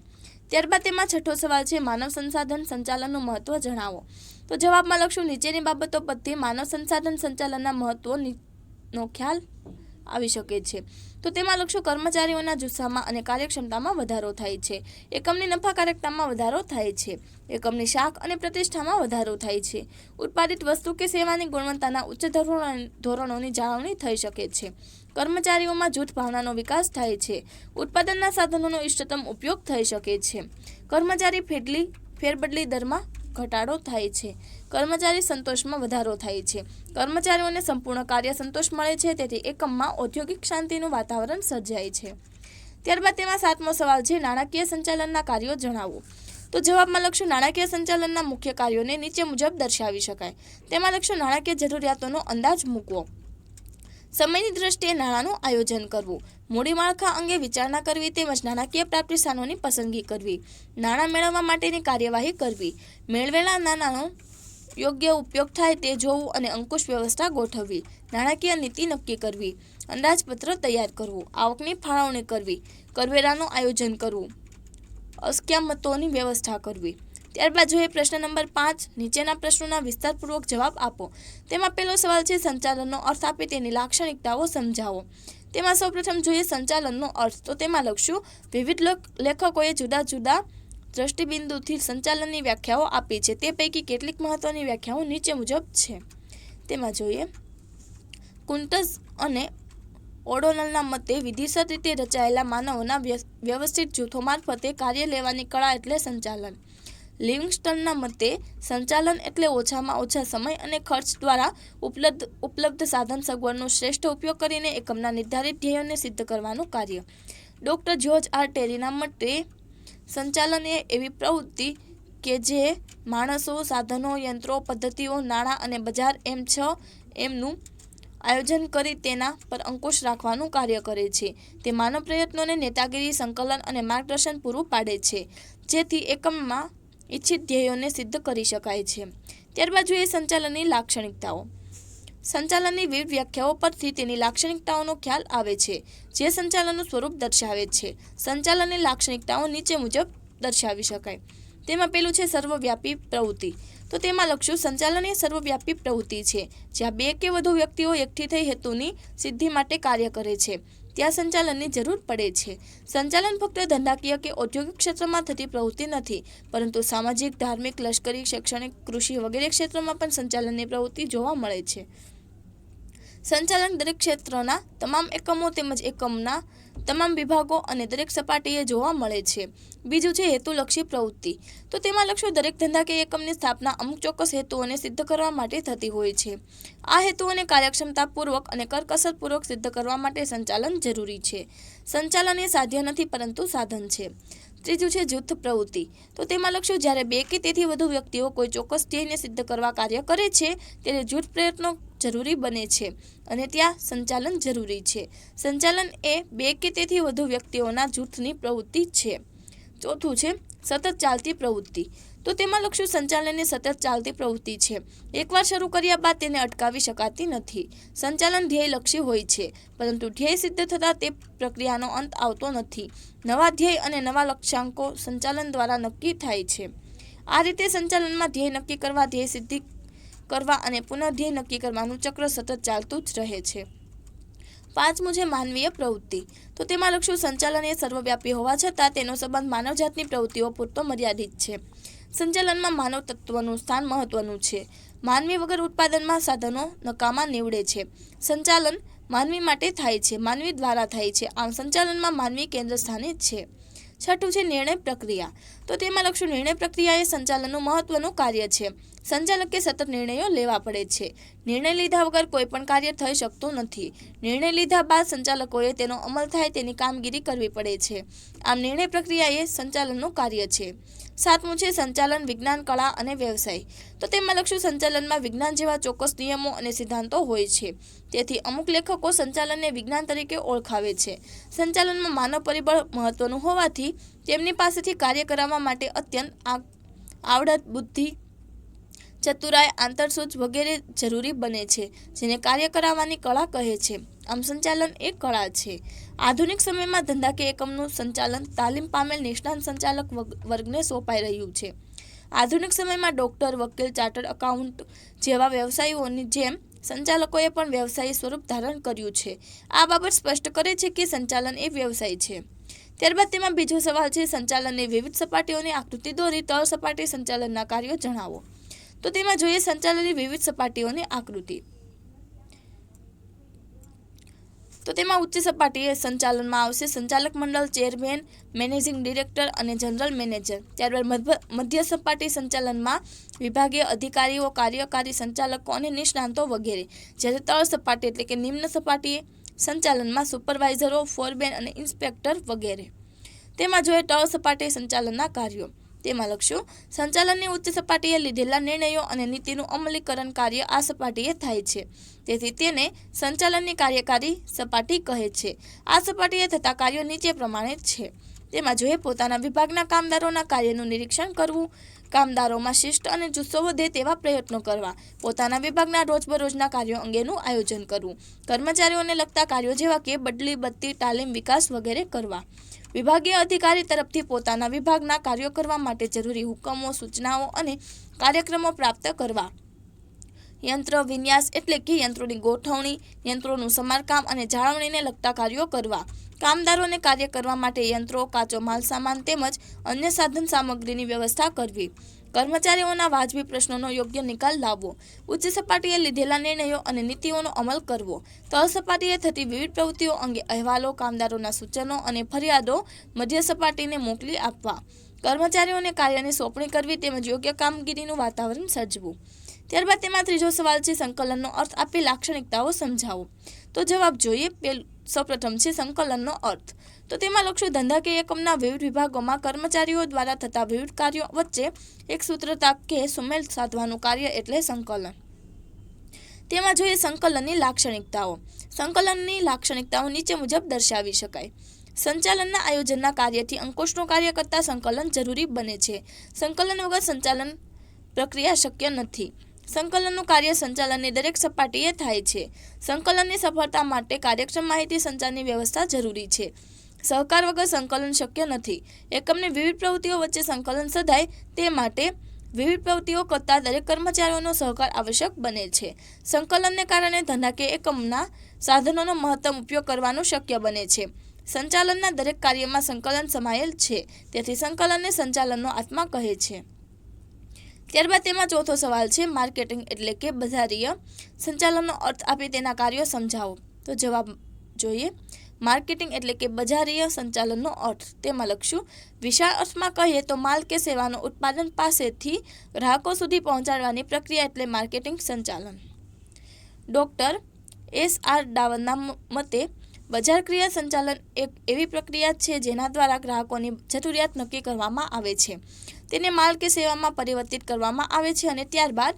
S1: ત્યારબાદ તેમાં 6થો સવાલ છે માનવ સંસાધન સંચાલનનું મહત્વ જણાવો. તો જવાબમાં લખશું નીચેની બાબતો પરથી માનવ સંસાધન સંચાલનના મહત્વનો ખ્યાલ આવી શકે છે. તો તેમાં લખશું કર્મચારીઓના જુસ્સામાં અને કાર્યક્ષમતામાં વધારો થાય છે. એકમની નફાકારકતામાં વધારો થાય છે. એકમની શાખ અને પ્રતિષ્ઠામાં વધારો થાય છે. ઉત્પાદિત વસ્તુ કે સેવાની ગુણવત્તાના ઉચ્ચ ધોરણોની જાળવણી થઈ શકે છે. કર્મચારીઓમાં જૂથ ભાવનાનો વિકાસ થાય છે. ઉત્પાદનના સાધનોનો ઇષ્ટતમ ઉપયોગ થઈ શકે છે. કર્મચારી ફેરબદલી દરમાં ઘટાડો થાય છે. કર્મચારી સંતોષમાં વધારો થાય છે. કર્મચારીઓને સંપૂર્ણ કાર્ય સંતોષ મળે છે, તેથી એકમમાં ઔદ્યોગિક શાંતિનું વાતાવરણ સર્જાય છે. ત્યારબાદ તેમાં 7મો સવાલ છે નાણાકીય સંચાલનના કાર્યો જણાવો. તો જવાબમાં લખશું નાણાકીય સંચાલનના મુખ્ય કાર્યોને નીચે મુજબ દર્શાવી શકાય. તેમાં લખશું નાણાકીય જરૂરિયાતોનો અંદાજ મૂકવો, સમયની દ્રષ્ટિએ નાણાંનું આયોજન કરવું, મૂડી માળખા અંગે વિચારણા કરવી તેમજ નાણાકીય પ્રાપ્તિ સ્થાનોની પસંદગી કરવી, નાણાં મેળવવા માટેની કાર્યવાહી કરવી, મેળવેલા નાણાંનો યોગ્ય ઉપયોગ થાય તે જોવું અને અંકુશ વ્યવસ્થા ગોઠવવી, નાણાકીય નીતિ નક્કી કરવી, અંદાજપત્ર તૈયાર કરવું, આવકની ફાળવણી કરવી, કરવેરાનું આયોજન કરવું, અસ્ક્યામતોની વ્યવસ્થા કરવી. ત્યારબાદ જોઈએ પ્રશ્ન નંબર 5. નીચેના પ્રશ્નોના વિસ્તારપૂર્વક જવાબ આપો. તેમાં પહેલો સવાલ છે સંચાલનનો અર્થ આપી તેની લાક્ષણિકતાઓ સમજાવો. તેમાં સૌપ્રથમ જોઈએ સંચાલનનો અર્થ. તો તેમાં લખશું વિવિધ લેખકોએ જુદા જુદા દ્રષ્ટિબિંદુથી સંચાલનની વ્યાખ્યાઓ આપી છે. તે પૈકી કેટલીક મહત્વની વ્યાખ્યાઓ નીચે મુજબ છે. તેમાં જોઈએ કુન્ટસ અને ઓડોનલના મતે વિધિસર રીતે રચાયેલા માનવોના વ્યવસ્થિત જૂથો મારફતે કાર્ય લેવાની કળા એટલે સંચાલન. લિવિંગસ્ટનના મતે સંચાલન એટલે ઓછામાં ઓછા સમય અને ખર્ચ દ્વારા ઉપલબ્ધ સાધન સગવડનો શ્રેષ્ઠ ઉપયોગ કરીને એકમના નિર્ધારિત ધ્યેયોને સિદ્ધ કરવાનું કાર્ય. ડૉક્ટર જ્યોર્જ આર ટેરીના મતે સંચાલન એ એવી પ્રવૃત્તિ કે જે માણસો, સાધનો, યંત્રો, પદ્ધતિઓ, નાણાં અને બજાર એમનું આયોજન કરી તેના પર અંકુશ રાખવાનું કાર્ય કરે છે. તે માનવ પ્રયત્નોને નેતાગીરી, સંકલન અને માર્ગદર્શન પૂરું પાડે છે જેથી એકમમાં ઇચ્છિત ધ્યેયોને સિદ્ધ કરી શકાય છે. ત્યારબાદ જોઈએ સંચાલનની લાક્ષણિકતાઓ. સંચાલનની વિવિધ વ્યાખ્યાઓ પરથી તેની લાક્ષણિકતાઓનો ખ્યાલ આવે છે જે સંચાલનનું સ્વરૂપ દર્શાવે છે. સંચાલનની લાક્ષણિકતાઓ નીચે મુજબ દર્શાવી શકાય. તેમાં પેલું છે સર્વવ્યાપી પ્રવૃત્તિ. તો તેમાં લખશું સંચાલન એ સર્વવ્યાપી પ્રવૃત્તિ છે જ્યાં બે કે વધુ વ્યક્તિઓ એકઠી થઈ હેતુની સિદ્ધિ માટે કાર્ય કરે છે ત્યાં સંચાલનની જરૂર પડે છે. સંચાલન ફક્ત ધંધાકીય કે ઔદ્યોગિક ક્ષેત્રમાં થતી પ્રવૃત્તિ નથી પરંતુ સામાજિક, ધાર્મિક, લશ્કરી, શૈક્ષણિક, કૃષિ વગેરે ક્ષેત્રોમાં પણ સંચાલનની પ્રવૃત્તિ જોવા મળે છે. સંચાલન દરેક ક્ષેત્રના તમામ એકમો તેમજ એકમના તમામ વિભાગો અને દરેક સપાટીએ જોવા મળે છે. બીજું છે હેતુલક્ષી પ્રવૃત્તિ. તો તેમાં લખશું દરેક ધંધાકીય એકમની સ્થાપના અમુક ચોક્કસ હેતુઓને સિદ્ધ કરવા માટે થતી હોય છે. આ હેતુઓને કાર્યક્ષમતાપૂર્વક અને કરકસરપૂર્વક સિદ્ધ કરવા માટે સંચાલન જરૂરી છે. સંચાલન એ સાધ્ય નથી પરંતુ સાધન છે. ત્રીજું છે જૂથ પ્રવૃત્તિ. તો તેમાં લખશું જ્યારે બે કે તેથી વધુ વ્યક્તિઓ કોઈ ચોક્કસ ધ્યેયને સિદ્ધ કરવા કાર્ય કરે છે ત્યારે જૂથ પ્રયત્નો જરૂરી બને છે અને ત્યાં સંચાલન જરૂરી છે. સંચાલન એ બે કે તેથી વધુ વ્યક્તિઓના જૂથની પ્રવૃત્તિ છે. ચોથું છે સતત ચાલતી પ્રવૃત્તિ. તો તેમાં લખશું સંચાલન એ સતત ચાલતી પ્રવૃત્તિ છે. એકવાર શરૂ કર્યા બાદ તેને અટકાવી શકાતી નથી. સંચાલન ધ્યેયલક્ષી હોય છે પરંતુ ધ્યેય સિદ્ધ થતાં તે પ્રક્રિયાનો અંત આવતો નથી. નવા ધ્યેય અને નવા લક્ષ્યાંકો સંચાલન દ્વારા નક્કી થાય છે. આ રીતે સંચાલનમાં ધ્યેય નક્કી કરવા, ધ્યેય સિદ્ધ કરવા અને પુનઃ ધ્યેય નક્કી કરવાનું ચક્ર સતત ચાલતું જ રહે છે. પાંચમું છે માનવીય પ્રવૃત્તિ. તો તેમાં લખશું સંચાલન એ સર્વવ્યાપી હોવા છતાં તેનો સંબંધ માનવજાતની પ્રવૃત્તિઓ પૂરતો મર્યાદિત છે. સંચાલનમાં માનવ તત્વનું સ્થાન મહત્વનું છે. માનવી વગર ઉત્પાદનમાં સાધનો નકામા નીવડે છે. સંચાલન માનવી માટે થાય છે, માનવી દ્વારા થાય છે. આમ સંચાલનમાં માનવી કેન્દ્ર સ્થાને છે. છઠ્ઠું છે નિર્ણય પ્રક્રિયા. તો તેમાં લખશું નિર્ણય પ્રક્રિયા એ સંચાલનનું મહત્વનું કાર્ય છે. સંચાલકે સતત નિર્ણયો લેવા પડે છે. નિર્ણય લીધા વગર કોઈ પણ કાર્ય થઈ શકતું નથી. નિર્ણય લીધા બાદ સંચાલકોએ તેનો અમલ થાય તેની કામગીરી કરવી પડે છે. આમ નિર્ણય પ્રક્રિયા એ સંચાલનનું કાર્ય છે. સાતમું છે સંચાલન, વિજ્ઞાન, કળા અને વ્યવસાય. તો તેમાં લખશું સંચાલનમાં વિજ્ઞાન જેવા ચોક્કસ નિયમો અને સિદ્ધાંતો હોય છે. તેથી અમુક લેખકો સંચાલનને વિજ્ઞાન તરીકે ઓળખાવે છે. સંચાલનમાં માનવ પરિબળ મહત્વનું હોવાથી તેમની પાસેથી કાર્ય કરાવવા માટે અત્યંત આવડત, બુદ્ધિ, ચતુરાઈ, આંતરસૂઝ વગેરે જરૂરી બને છે જેને કાર્ય કરાવવાની કળા કહે છે. આમ સંચાલન એ કળા છે. આધુનિક સમયમાં ધંધાકીય એકમનું સંચાલન તાલીમ પામેલ નિષ્ણાત સંચાલક વર્ગને સોંપાઈ રહ્યું છે. આધુનિક સમયમાં ડૉક્ટર, વકીલ, ચાર્ટર્ડ એકાઉન્ટ જેવા વ્યવસાયીઓની જેમ સંચાલકોએ પણ વ્યવસાયી સ્વરૂપ ધારણ કર્યું છે. આ બાબત સ્પષ્ટ કરે છે કે સંચાલન એ વ્યવસાય છે. ત્યારબાદ તેમાં બીજો સવાલ છે સંચાલનની વિવિધ સપાટીઓની આકૃતિ દોરી તળ સપાટી સંચાલનના કાર્યો જણાવો. તો તેમાં જોઈએ સંચાલનની વિવિધ સપાટીઓની આકૃતિ. તો તેમાં ઉચ્ચ સપાટીએ સંચાલનમાં આવશે સંચાલક મંડળ, ચેરમેન, મેનેજિંગ ડિરેક્ટર અને જનરલ મેનેજર. ત્યારબાદ મધ્ય સપાટી સંચાલનમાં વિભાગીય અધિકારીઓ, કાર્યકારી સંચાલકો અને નિષ્ણાંતો વગેરે. જ્યારે તળ સપાટી એટલે કે નિમ્ન સપાટીએ સંચાલનમાં સુપરવાઇઝરો, ફોરમેન અને ઇન્સ્પેક્ટર વગેરે. તેમાં જોઈએ તળ સપાટી સંચાલનના કાર્યો. તેમાં લખશું સંચાલનની ઉચ્ચ સપાટીએ લીધેલા નિર્ણયો અને નીતિનું અમલીકરણ કાર્ય આ સપાટીએ થાય છે. તેથી તેને સંચાલનની કાર્યકારી સપાટી કહે છે. આ સપાટીએ થતા કાર્યો નીચે પ્રમાણે છે. તેમાં જોઈએ પોતાના વિભાગના કામદારોના કાર્યનું નિરીક્ષણ કરવું, કામદારોમાં શિસ્ત અને જુસ્સો વધે તેવા પ્રયત્નો કરવા, પોતાના વિભાગના રોજબરોજના કાર્યો અંગેનું આયોજન કરવું, કર્મચારીઓને લગતા કાર્યો જેવા કે બદલી, બઢતી, તાલીમ, વિકાસ વગેરે કરવા, વિભાગીય અધિકારી તરફથી પોતાના વિભાગના કાર્યો કરવા માટે જરૂરી હુકમો, સૂચનાઓ અને કાર્યક્રમો પ્રાપ્ત કરવા, યંત્ર વિન્યાસ એટલે કે યંત્રોની ગોઠવણી, યંત્રોનું સમારકામ અને જાળવણીને લગતા કાર્યો કરવા, કામદારોને કાર્ય કરવા માટે યંત્રો, કાચો માલ સામાન તેમજ અન્ય સાધન સામગ્રીની વ્યવસ્થા કરવી, કર્મચારીઓના વાજબી પ્રશ્નોનો યોગ્ય નિકાલ લાવવો, ઉચ્ચ સપાટીએ લીધેલા નિર્ણયો અને નીતિઓનો અમલ કરવો, તળ સપાટીએ થતી વિવિધ પ્રવૃત્તિઓ અંગે અહેવાલો, કામદારોના સૂચનો અને ફરિયાદો મધ્ય સપાટીને મોકલી આપવા, કર્મચારીઓને કાર્યની સોંપણી કરવી તેમજ યોગ્ય કામગીરીનું વાતાવરણ સર્જવું. ત્યારબાદ તેમાં ત્રીજો સવાલ છે સંકલનનો અર્થ આપી લાક્ષણિકતાઓ સમજાવો. તો જવાબ જોઈએ. સૌપ્રથમ છે સંકલનનો અર્થ. તો તેમાં લખશું ધંધાકીય એકમના વિવિધ વિભાગોમાં કર્મચારીઓ દ્વારા થતા વિવિધ કાર્યો વચ્ચે એક સૂત્રતા કે સુમેળ સાધવાનું કાર્ય એટલે સંકલન. તેમાં જોઈએ સંકલનની લાક્ષણિકતાઓ. સંકલનની લાક્ષણિકતાઓ નીચે મુજબ દર્શાવી શકાય. સંચાલનના આયોજનના કાર્યથી અંકુશનું કાર્ય કરતા સંકલન જરૂરી બને છે. સંકલન વગર સંચાલન પ્રક્રિયા શક્ય નથી. સંકલનનું કાર્ય સંચાલનની દરેક સપાટીએ થાય છે. સંકલનની સફળતા માટે કાર્યક્ષમ માહિતી સંચારની વ્યવસ્થા જરૂરી છે. સહકાર વગર સંકલન શક્ય નથી. એકમની વિવિધ પ્રવૃત્તિઓ વચ્ચે સંકલન સધાય તે માટે વિવિધ પ્રવૃત્તિઓ કરતા દરેક કર્મચારીઓનો સહકાર આવશ્યક બને છે. સંકલનને કારણે ધંધાકીય એકમના સાધનોનો મહત્તમ ઉપયોગ કરવાનું શક્ય બને છે. સંચાલનના દરેક કાર્યમાં સંકલન સમાયેલ છે, તેથી સંકલનને સંચાલનનો આત્મા કહે છે. ત્યારબાદ તેમાં ચોથો સવાલ છે માર્કેટિંગ એટલે કે બજારીય સંચાલનનો અર્થ આપી તેના કાર્યો સમજાવો. તો જવાબ જોઈએ. માર્કેટિંગ એટલે કે બજારીય સંચાલનનો અર્થ. તેમાં લખશું વિશાળ અર્થમાં કહીએ તો માલ કે સેવાનો ઉત્પાદન પાસેથી ગ્રાહકો સુધી પહોંચાડવાની પ્રક્રિયા એટલે માર્કેટિંગ સંચાલન. Doctor S.R. ડાવરના મતે બજાર ક્રિયા સંચાલન એક એવી પ્રક્રિયા છે જેના દ્વારા ગ્રાહકોની જરૂરિયાત નક્કી કરવામાં આવે છે, તેને માલ કે સેવામાં પરિવર્તિત કરવામાં આવે છે અને ત્યારબાદ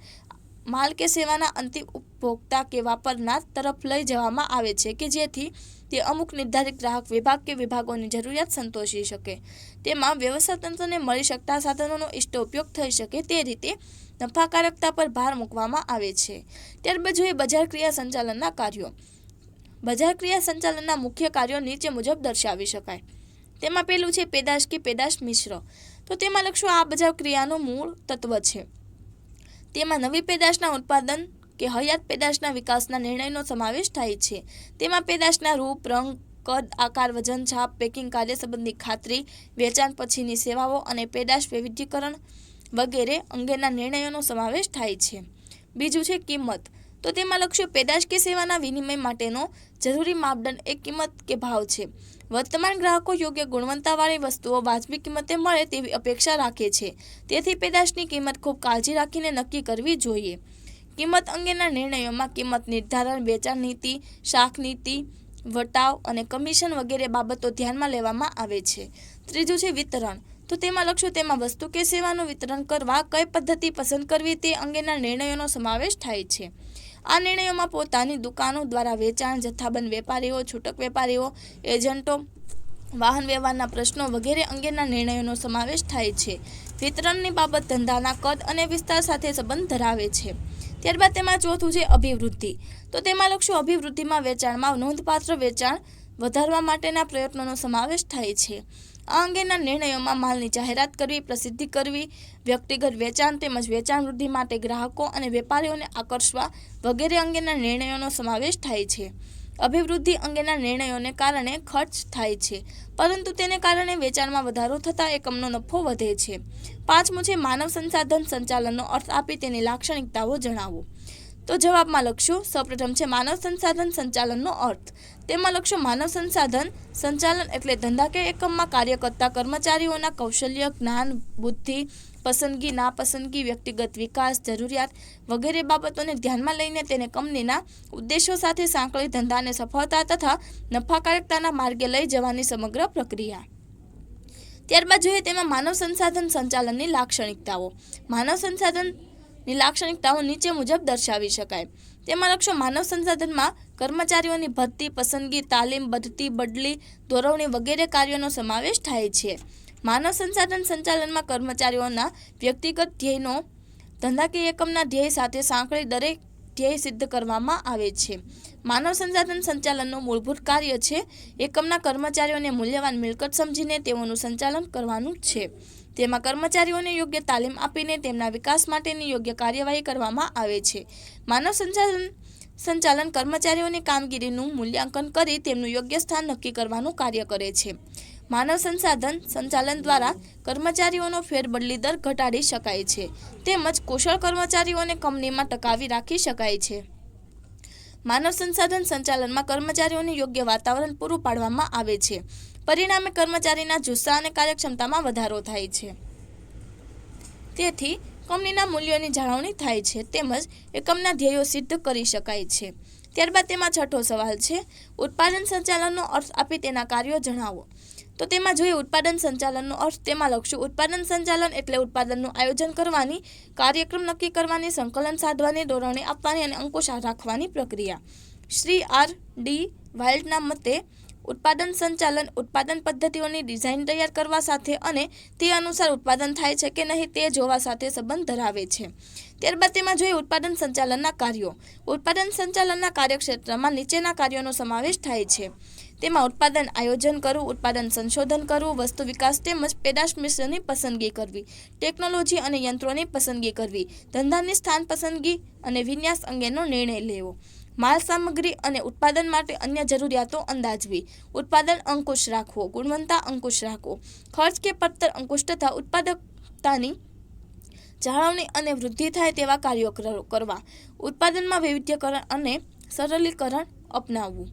S1: માલ કે સેવાના અંતિમ ઉપભોક્તા કે વાપરનાર તરફ લઈ જવામાં આવે છે કે જેથી તે અમુક નિર્ધારિત ગ્રાહક વિભાગ કે વિભાગોની જરૂરિયાત સંતોષી શકે. તેમાં વ્યવસાય તંત્રને મળી શકતા સાધનોનો ઇષ્ટ ઉપયોગ થઈ શકે તે રીતે નફાકારકતા પર ભાર મૂકવામાં આવે છે. ત્યારબાદ જોઈએ બજાર ક્રિયા સંચાલનના કાર્યો. બજાર ક્રિયા સંચાલનના મુખ્ય કાર્યો નીચે મુજબ દર્શાવી શકાય. તેમાં પહેલું છે પેદાશ કે પેદાશ મિશ્ર. તો તેમાં લખશું આ બજાર ક્રિયાનું મૂળ તત્વ છે. તેમાં નવી પેદાશના ઉત્પાદન કે હયાત પેદાશના વિકાસના નિર્ણયનો સમાવેશ થાય છે. તેમાં પેદાશના રૂપ, રંગ, કદ, આકાર, વજન, છાપ, પેકિંગ, કાર્ય સંબંધી ખાતરી, વેચાણ પછીની સેવાઓ અને પેદાશ વૈવિધ્યકરણ વગેરે અંગેના નિર્ણયોનો સમાવેશ થાય છે. બીજું છે કિંમત. તો તેમાં લક્ષ્ય પેદાશ કે સેવાના વિનિમય માટેનો જરૂરી માપદંડ એ કિંમત કે ભાવ છે. વર્તમાન ગ્રાહકો યોગ્ય ગુણવત્તાવાળી વસ્તુઓ વાજબી કિંમતે મળે તેવી અપેક્ષા રાખે છે, તેથી પેદાશની કિંમત ખૂબ કાળજી રાખીને નક્કી કરવી જોઈએ. કિંમત અંગેના નિર્ણયોમાં કિંમત નિર્ધારણ, વેચાણ નીતિ, શાખ નીતિ, વટાવ અને કમિશન વગેરે બાબતો ધ્યાનમાં લેવામાં આવે છે. ત્રીજું છે વિતરણ. તો તેમાં લખશું તેમાં વસ્તુ કે સેવાનું વિતરણ કરવા કઈ પદ્ધતિ પસંદ કરવી તે અંગેના નિર્ણયોનો સમાવેશ થાય છે. આ નિર્ણયોમાં પોતાની દુકાનો દ્વારા વેચાણ, જથ્થાબંધ વેપારીઓ, છૂટક વેપારીઓ, એજન્ટો, વાહન વ્યવહારના પ્રશ્નો વગેરે અંગેના નિર્ણયોનો સમાવેશ થાય છે. વિતરણની બાબત ધંધાના કદ અને વિસ્તાર સાથે સંબંધ ધરાવે છે. ત્યારબાદ તેમાં ચોથું છે અભિવૃદ્ધિ. તો તેમાં લખશું અભિવૃદ્ધિમાં વેચાણમાં નોંધપાત્ર વેચાણ વધારવા માટેના પ્રયત્નોનો સમાવેશ થાય છે. આ અંગેના નિર્ણયોમાં માલની જાહેરાત કરવી, પ્રસિદ્ધિ કરવી, વ્યક્તિગત વેચાણ તેમજ વેચાણ વૃદ્ધિ માટે ગ્રાહકો અને વેપારીઓને આકર્ષવા વગેરે અંગેના નિર્ણયોનો સમાવેશ થાય છે. અભિવૃદ્ધિ અંગેના નિર્ણયોને કારણે ખર્ચ થાય છે, પરંતુ તેને કારણે વેચાણમાં વધારો થતાં એકમનો નફો વધે છે. પાંચમું છે માનવ સંસાધન સંચાલનનો અર્થ આપી તેની લાક્ષણિકતાઓ જણાવો. તો જવાબમાં લખશું સૌપ્રથમ છે માનવ સંસાધન સંચાલનનો અર્થ. તેમાં લખશું માનવ સંસાધન સંચાલન એટલે ધંધાકીય એકમમાં કાર્ય કરતા કર્મચારીઓના કૌશલ્ય, જ્ઞાન, બુદ્ધિ, પસંદગી, નાપસંદગી, વ્યક્તિગત વિકાસ, જરૂરિયાત વગેરે બાબતોને ધ્યાનમાં લઈને તેને કંપનીના ઉદ્દેશો સાથે સાંકળી ધંધાને સફળતા તથા નફાકારકતાના માર્ગે લઈ જવાની સમગ્ર પ્રક્રિયા. ત્યારબાદ જોઈએ તેમાં માનવ સંસાધન સંચાલનની લાક્ષણિકતાઓ. માનવ સંસાધનની લાક્ષણિકતાઓ નીચે મુજબ દર્શાવી શકાય. તેમાં લખશો માનવ સંસાધનમાં કર્મચારીઓની ભરતી, પસંદગી, તાલીમ, બઢતી, બદલી, દોરવણી વગેરે કાર્યોનો સમાવેશ થાય છે. માનવ સંસાધન સંચાલનમાં કર્મચારીઓના વ્યક્તિગત ધ્યેયનો ધંધાકીય એકમના ધ્યેય સાથે સાંકળી દરેક ધ્યેય સિદ્ધ કરવામાં આવે છે. માનવ સંસાધન સંચાલનનું મૂળભૂત કાર્ય છે એકમના કર્મચારીઓને મૂલ્યવાન મિલકત સમજીને તેઓનું સંચાલન કરવાનું છે. તેમાં કર્મચારીઓને યોગ્ય તાલીમ આપીને તેમના વિકાસ માટેની યોગ્ય કાર્યવાહી કરવામાં આવે છે. માનવ સંસાધન સંચાલન કર્મચારીઓની કામગીરીનું મૂલ્યાંકન કરી તેમનું યોગ્ય સ્થાન નક્કી કરવાનું કાર્ય કરે છે. માનવ સંસાધન સંચાલન દ્વારા કર્મચારીઓનો ફેરબદલી દર ઘટાડી શકાય છે તેમજ કુશળ કર્મચારીઓને કંપનીમાં ટકાવી રાખી શકાય છે. માનવ સંસાધન સંચાલનમાં કર્મચારીઓને યોગ્ય વાતાવરણ પૂરું પાડવામાં આવે છે. પરિણામે કર્મચારીના જુસ્સા અને કાર્યક્ષમતામાં વધારો થાય છે. તેથી કંપનીના મૂલ્યોની જાળવણી થાય છે તેમજ એકમના ધ્યેયો સિદ્ધ કરી શકાય છે. ત્યારબાદ તેમાં છઠ્ઠો સવાલ છે, ઉત્પાદન સંચાલનનો અર્થ આપી તેના કાર્યો જણાવો. તો તેમાં જોઈએ ઉત્પાદન સંચાલનનો અર્થ. તેમાં લખશું ઉત્પાદન સંચાલન એટલે ઉત્પાદનનું આયોજન કરવાની, કાર્યક્રમ નક્કી કરવાની, સંકલન સાધવાની, દોરવણી આપવાની અને અંકુશ રાખવાની પ્રક્રિયા. શ્રી R.D. વાઇલ્ડના મતે ઉત્પાદન સંચાલન ઉત્પાદન પદ્ધતિઓની ડિઝાઇન તૈયાર કરવા સાથે અને તે અનુસાર ઉત્પાદન થાય છે કે નહીં તે જોવા સાથે સંબંધ ધરાવે છે. ત્યારબાદ તેમાં જોઈએ ઉત્પાદન સંચાલનના કાર્યો. ઉત્પાદન સંચાલનના કાર્યક્ષેત્રમાં નીચેના કાર્યોનો સમાવેશ થાય છે. તેમાં ઉત્પાદન આયોજન કરવું, ઉત્પાદન સંશોધન કરવું, વસ્તુ વિકાસ તેમજ પેદાશ મિશ્રની પસંદગી કરવી, ટેકનોલોજી અને યંત્રોની પસંદગી કરવી, ધંધાની સ્થાન પસંદગી અને વિન્યાસ અંગેનો નિર્ણય લેવો, માલ સામગ્રી અને ઉત્પાદન માટે અન્ય જરૂરિયાતો અંદાજવી, ઉત્પાદન અંકુશ રાખવો, ગુણવત્તા અંકુશ રાખવો, ખર્ચ કે પડતર અંકુશ તથા ઉત્પાદકતાની જાળવણી અને વૃદ્ધિ થાય તેવા કાર્યો કરવા, ઉત્પાદનમાં વૈવિધ્યકરણ અને સરળીકરણ અપનાવવું.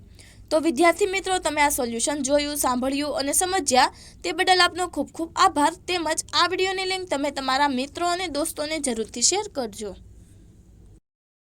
S1: તો વિદ્યાર્થી મિત્રો, તમે આ સોલ્યુશન જોયું, સાંભળ્યું અને સમજ્યા તે બદલ આપનો ખૂબ ખૂબ આભાર. તેમજ આ વિડીયોની લિંક તમે તમારા મિત્રો અને દોસ્તોને જરૂરથી શેર કરજો.